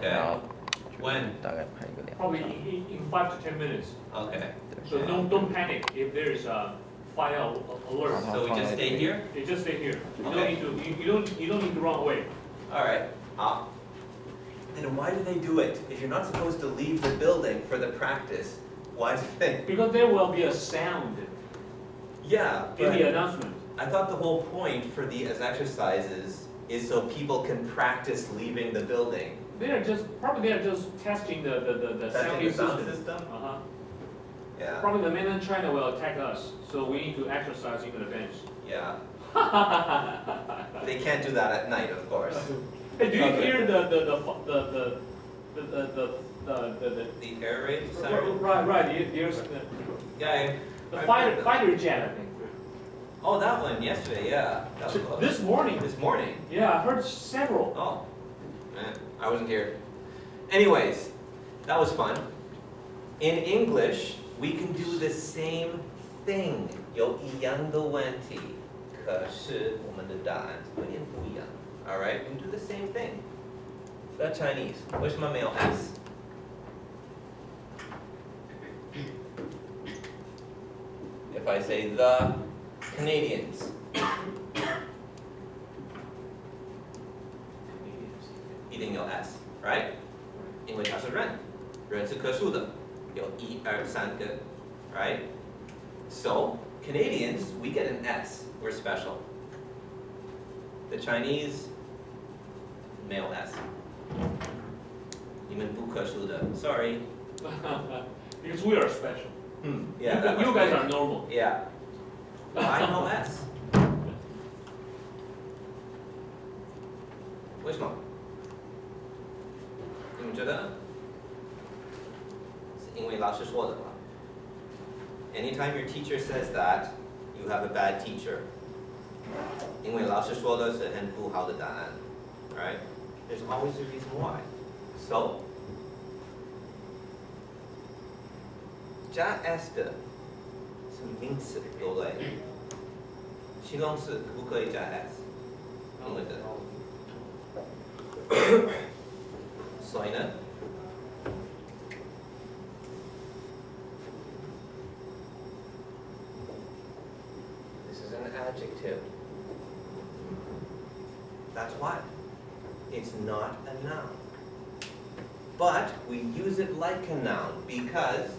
Okay. 然后 When? 大概拍一个2 Probably in 5 to 10 minutes. Okay. So don't panic if there is a fire alert. So we just stay here? You just stay here. You Okay. don't need to run away. All right. And why do they do it? If you're not supposed to leave the building for the practice, why do they? Because there will be a sound Yeah, in but the announcement. I thought the whole point for these exercises is so people can practice leaving the building. They are just testing the Testing the sound system. system? Uh-huh. Yeah. Probably the mainland China will attack us, so we need to exercise in advance. Yeah. They can't do that at night, of course. Hey, do you Okay. hear the The air raid siren? right? There's Yeah. the I fighter heard that. fighter jet, I think. Oh, that one yesterday. Yeah. That was close. This morning. This morning. Yeah, I heard several. Oh, man, I wasn't here. Anyways, that was fun. In English, we can do the same thing. 有一样的问题，可是我们的答案有点不一样。All right, we can do the same thing. The Chinese. 为什么没有 S? If I say the Canadians, 一定有 S, right? 因为它是人，人是可数的，有1、2、3个 right? So, Canadians, we get an S, we're special. The Chinese, 没有 S. 你们不可数的 sorry. Because we are special. Yeah, that You must guys be- are normal. Yeah. Why no S? 为什么？你们觉得？是因为老师说的吗？ Anytime your teacher says that, you have a bad teacher. 因为老师说的是很不好的答案 right? There's always a reason why. So, 加 S 的是名词，对不对？形容词可不可以加 S？ 因为的。所以呢？ This is an adjective. That's why. It's not a noun. But we use it like a noun because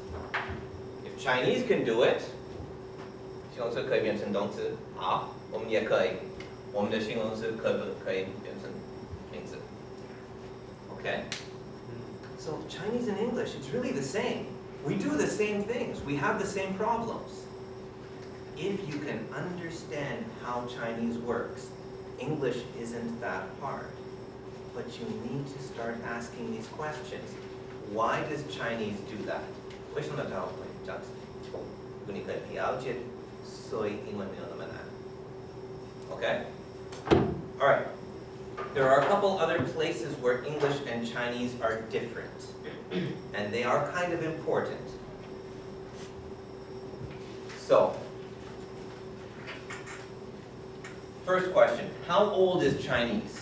if Chinese can do it, 形容词可以变成动词，好，我们也可以。我们的形容词可不可以变成名词？ Okay? So Chinese and English, it's really the same. We do the same things. We have the same problems. If you can understand how Chinese works, English isn't that hard. But you need to start asking these questions. Why does Chinese do that? 为什么他会这样子？如果你可以了解，所以英文没有那么难。Okay? All right. There are a couple other places where English and Chinese are different. And they are kind of important. So, first question, how old is Chinese?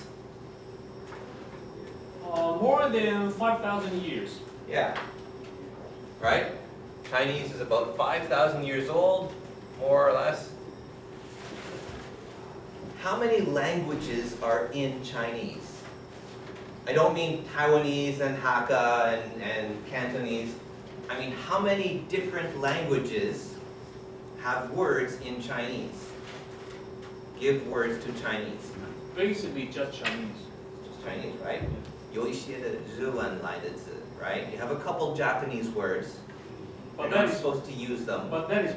More than 5,000 years. Yeah. Right? Chinese is about 5,000 years old, more or less. How many languages are in Chinese? I don't mean Taiwanese and Hakka and Cantonese. I mean, how many different languages have words in Chinese? Give words to Chinese. Basically just Chinese. Just Chinese, right? 有一些的日文来的字, right? You have a couple Japanese words. But You're that not is supposed to use them. But that is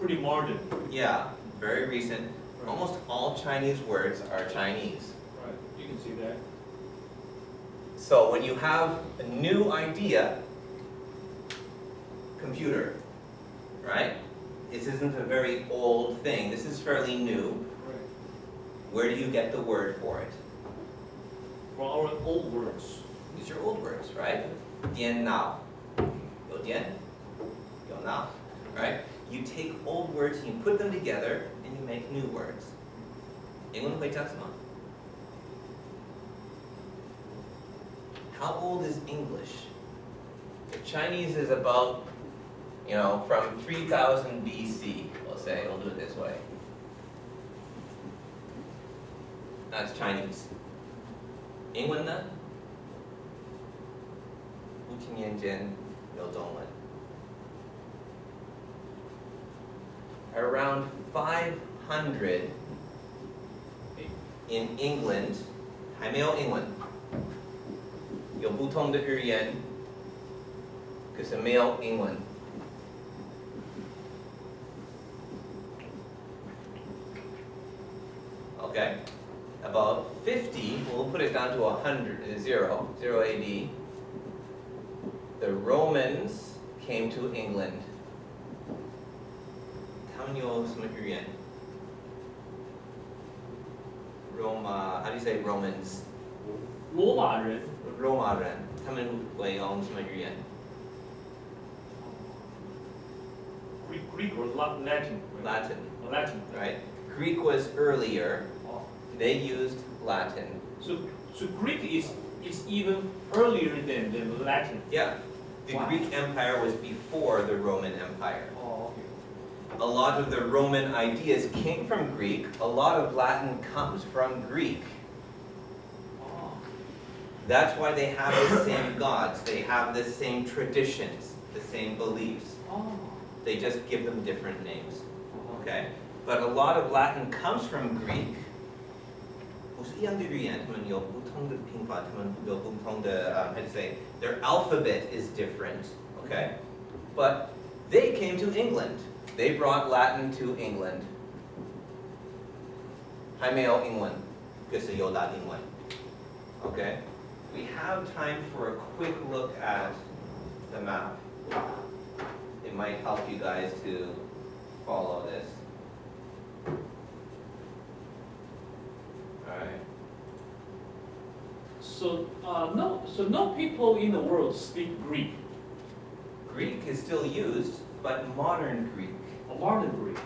pretty modern. Yeah, very recent. Almost all Chinese words are Chinese. Right. You can see that. So when you have a new idea, computer, right? This isn't a very old thing. This is fairly new. Right. Where do you get the word for it? From our old words. These are old words, right? 电脑, 有电, 有脑, right? You take old words and you put them together and you make new words. 英文会讲什么? how old is English? If Chinese is about, from 3000 BC, we'll say, we'll do it this way. That's Chinese. 英文呢？5000年间有中文。Around 500 in England 还没有英文，有不同的语言，可是没有英文。Okay, about 50, we'll put it down to 100, 0 AD. The Romans came to England. 他们有什么语言？ Roma, how do you say Romans? 罗马人。罗马人，他们会用什么语言？ Greek or Latin? Latin. Latin. Right? Greek was earlier. Oh. They used Latin. So Greek is even earlier than Latin. Yeah. The Wow. Greek Empire was before the Roman Empire. Oh, okay. A lot of the Roman ideas came from Greek. A lot of Latin comes from Greek. Oh. That's why they have the same gods. They have the same traditions, the same beliefs. Oh. They just give them different names. Okay? But a lot of Latin comes from Greek. 不是一样的语言，他们有不同的拼法，他们有不同的 how to say, their alphabet is different. Okay? But they came to England. They brought Latin to England. 还没有英文，可是有拉丁文。Okay? We have time for a quick look at the map. It might help you guys to follow this. Alright. So no people in the world speak Greek. Greek is still used, but modern Greek. Modern Greek.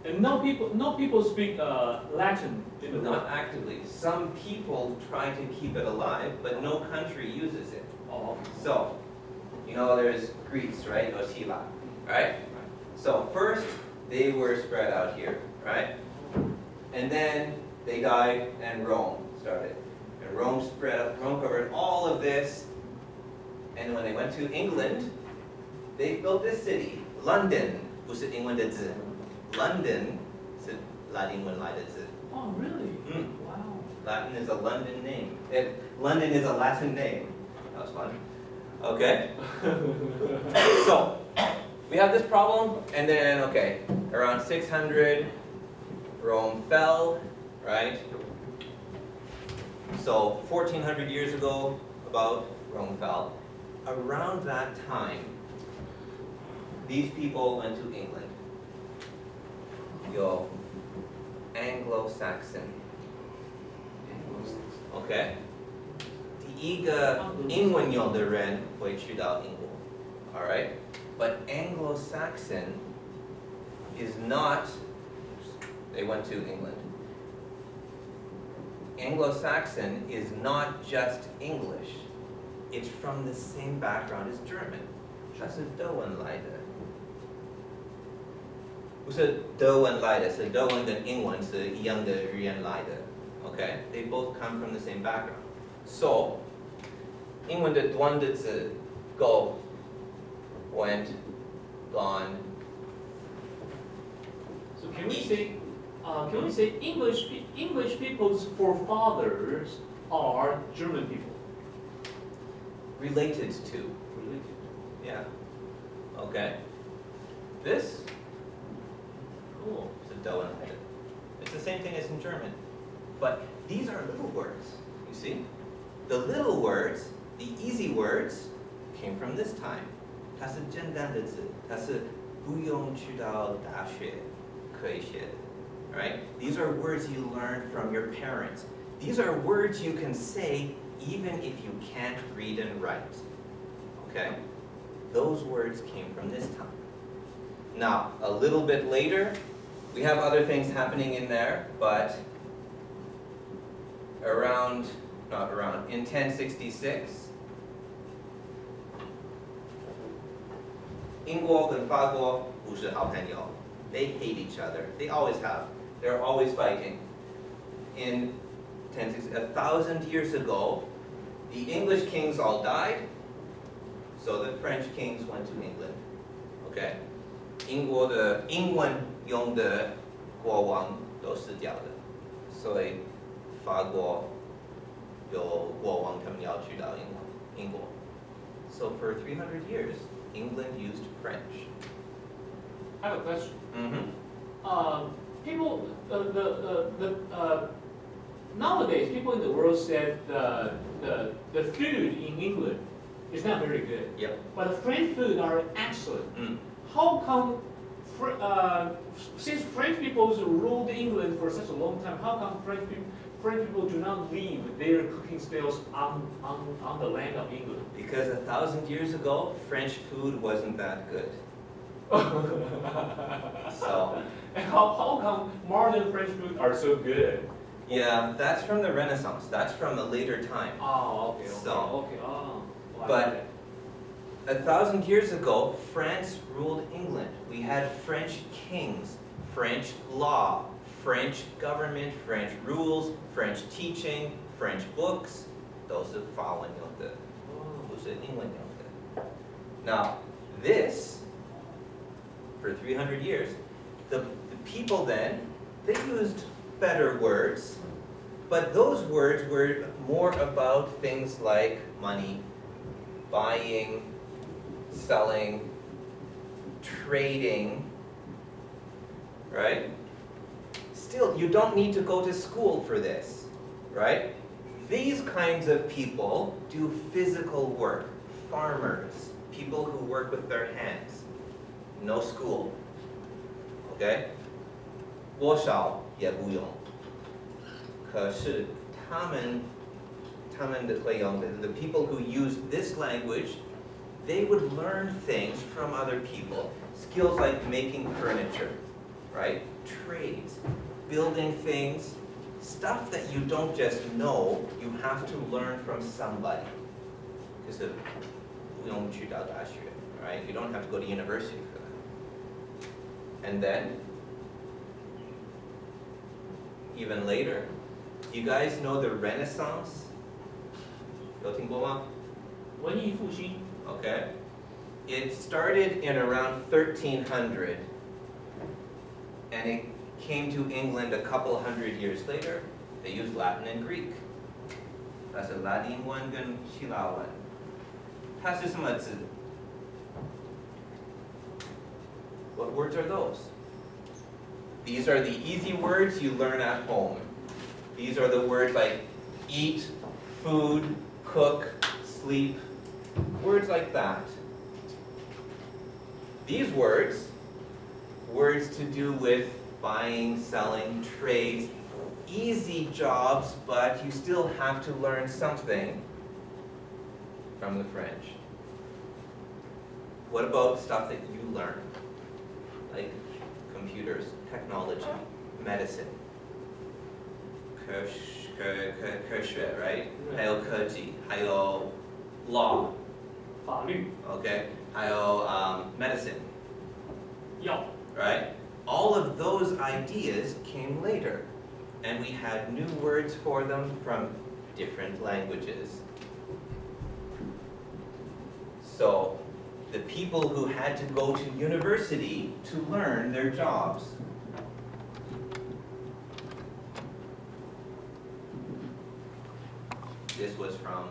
And no people speak Latin in the world. Not actively. Some people try to keep it alive, but no country uses it. Oh. So, there's Greece, right? Or Sila, right? So first, they were spread out here, right? And then they died, and Rome started. And Rome covered all of this. And when they went to England, they built this city, London. 不是英文的字 London 是拉丁文来的字 Oh, really? Wow. Latin is a London name. London is a Latin name. That was fun. Okay. So, we have this problem, and then, okay, around 600, Rome fell, right? So, 1400 years ago, about, Rome fell. Around that time, these people went to England. Yo, Anglo-Saxon. Okay? 第一个英文有的人会去到英国 alright? But Anglo-Saxon is not, they went to England. Anglo-Saxon is not just English. It's from the same background as German. 它是德文来的。不是德文来的，是德文跟英文是一样的语言来的。Okay? They both come from the same background. So, 英文的短的字 go, went, gone. So can we say English people's forefathers are German people? Related to. Related. Yeah. Okay. This, Cool. is a Doan item. It's the same thing as in German. But these are little words, you see? The little words, the easy words, came from this time. 它是简单的字，它是不用去到大学可以学的。Right? These are words you learned from your parents. These are words you can say even if you can't read and write. Okay? Those words came from this time. Now, a little bit later, we have other things happening in there, but around not around. In 1066, 英国跟法国不是好朋友. They hate each other. They always have. They're always fighting. In 1060, 1,000 years ago, the English kings all died, so the French kings went to England. Okay? 英国的英文用的国王都死掉了，所以法国有国王他们要去到英国。So for 300 years, England used French. I have a question. Mm-hmm. People, nowadays, people in the world said the food in England is not very good. Yep. But the French food are excellent. Mm. How come, since French people ruled England for such a long time, how come French people do not leave their cooking skills on the land of England? Because 1,000 years ago, French food wasn't that good. So, And how come modern French food are so good? yeah, that's from the Renaissance. That's from a later time. Oh, okay, So, okay. Oh, well, I but- got it. 1,000 years ago, France ruled England. We had French kings, French law, French government, French rules, French teaching, French books. 都是法文用的，不是英文用的。Now, this, for 300 years, the people then, they used better words, but those words were more about things like money, buying, selling, trading, right? Still, you don't need to go to school for this, right? These kinds of people do physical work, farmers, people who work with their hands. No school, okay? 多少也不用，可是他们的会用的 the people who use this language, they would learn things from other people. Skills like making furniture, right? Trades, building things, stuff that you don't just know, you have to learn from somebody. Because不用去到大学, right? You don't have to go to university for that. And then, even later, you guys know the Renaissance? 有听过吗? 文艺复兴 Okay. It started in around 1300, and it came to England a couple hundred years later. They used Latin and Greek. That's a Latin one跟希腊文。它是什么字? What words are those? These are the easy words you learn at home. These are the words like eat, food, cook, sleep, words like that. These words to do with buying, selling, trades, easy jobs, but you still have to learn something from the French. What about stuff that you learn? Like computers, technology, medicine, 科学, right? 还有科技, 还有 law, 法律 okay? 还有medicine, 药 right? All of those ideas came later, and we had new words for them from different languages. So, the people who had to go to university to learn their jobs. This was from